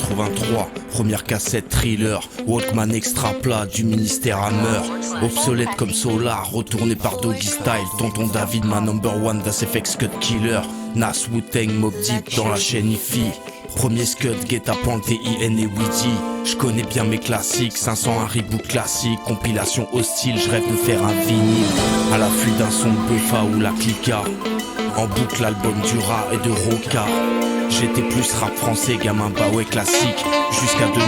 83, première cassette Thriller, Walkman extra plat du ministère Hammer. Obsolète comme Solar, retourné par Doggy Style. Tonton David, ma number one das FX Cut Killer. Nas, Wu-Tang, Mob Deep dans la chaîne IFI. Premier scud, guet-apens, TIN et Weezy. J'connais bien mes classiques, 501 reboot classique. Compilation hostile, j'rêve de faire un vinyle. À l'affût d'un son de Buffa ou la Clica. En boucle l'album du Rat et de Roca. J'étais plus rap français, gamin bah ouais classique. Jusqu'à 2001,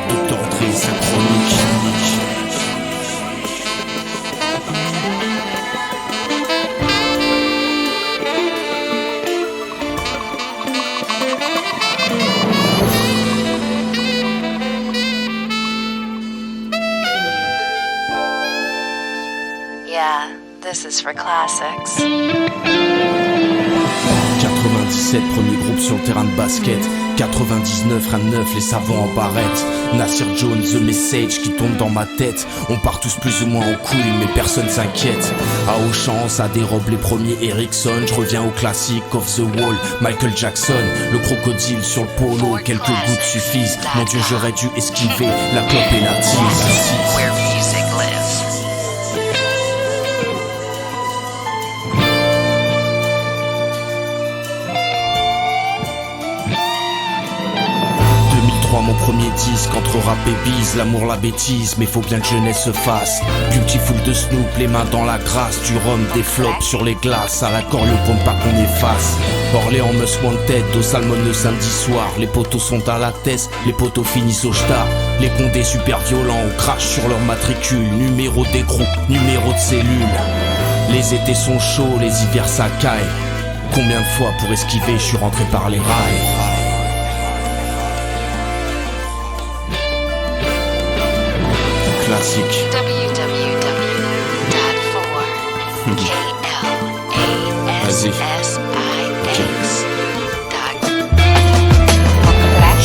Dr Dre, sa chronique. Yeah, this is for classics. 97, premier groupe sur le terrain de basket. 99, rien de neuf, les savants en barrette. Nasir Jones, The Message qui tombe dans ma tête. On part tous plus ou moins en couilles, mais personne s'inquiète. À Auchan, ça dérobe les premiers Ericsson. Je reviens au classique, Off the Wall, Michael Jackson. Le crocodile sur le polo, quelques gouttes suffisent. Mon Dieu, j'aurais dû esquiver la clope et la tise. Where music lives. Mon premier disque entre rap et bise, l'amour la bêtise, mais faut bien que jeunesse se fasse. Beautiful de Snoop, les mains dans la grâce, du rhum, des flops sur les glaces, à la Corleone pas qu'on efface. Orléans Must Wanted, au Salmon le samedi soir, les poteaux sont à la tête, les poteaux finissent au star. Les condés super violents, on crache sur leur matricule, numéro d'écrou, numéro de cellule. Les étés sont chauds, les hivers ça caille. Combien de fois pour esquiver, je suis rentré par les rails. Classique.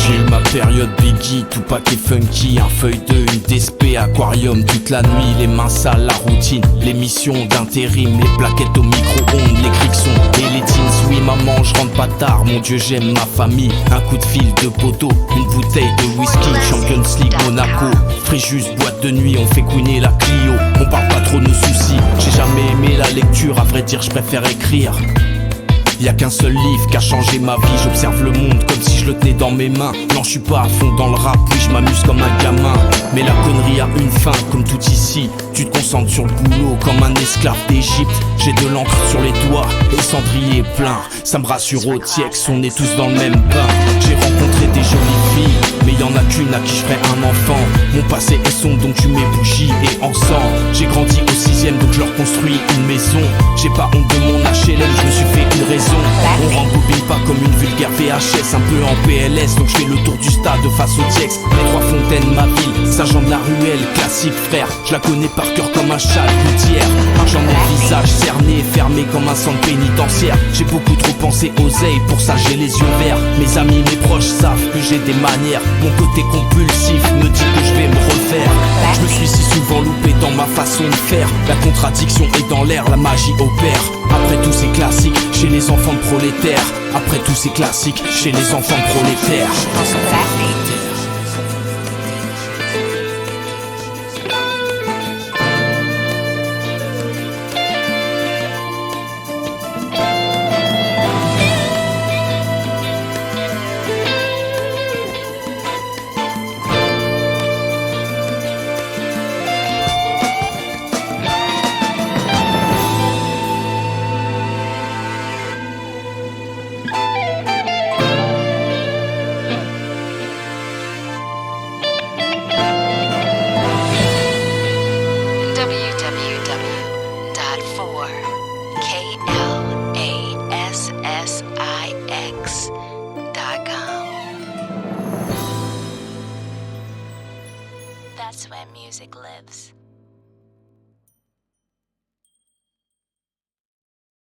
J'ai eu ma période Biggie, Tupac et Funky, un feuille 2, une DSP, aquarium toute la nuit, les mains sales, la routine, les missions d'intérim, les plaquettes au micro-ondes, les crictions et les teens. Oui maman, je rentre pas tard, mon Dieu j'aime ma famille. Un coup de fil de poteau, une bouteille de whisky, Champions League Monaco, Fréjus, boîte de nuit, on fait couiner la Clio. On parle pas trop de nos soucis, j'ai jamais aimé la lecture, à vrai dire je préfère écrire. Y'a qu'un seul livre qui a changé ma vie, j'observe le monde comme si je le tenais dans mes mains. Non je suis pas à fond dans le rap, oui je m'amuse comme un gamin. Mais la connerie a une fin, comme tout ici. Tu te concentres sur le boulot comme un esclave d'Égypte. J'ai de l'encre sur les doigts et cendrier plein. Ça me rassure au TIEX, on est tous dans le même bain. J'ai rencontré des jolies filles, mais y'en a qu'une à qui je ferai un enfant. Mon passé est sombre donc tu mets bougie et encens. J'ai grandi au 6ème donc je leur construis une maison. J'ai pas honte de mon HLM, je me suis fait une raison. On rembobine pas comme une vulgaire VHS, un peu en PLS, donc je fais le tour du stade face au Tiex. Les trois fontaines, ma ville, Saint-Jean de la Ruelle, classique frère. Je la connais par cœur comme un chat gouttière. J'en ai le visage cerné, fermé comme un centre pénitentiaire. J'ai beaucoup trop pensé oseille, pour ça j'ai les yeux verts. Mes amis, mes proches savent que j'ai des manières. Mon côté compulsif me dit que je vais me refaire. Je me suis si souvent loupé dans ma façon de faire. La contradiction est dans l'air, la magie opère. Après tous ces classiques, chez les enfants de prolétaires. Après tous ces classiques, chez les enfants de prolétaires. That's where music lives.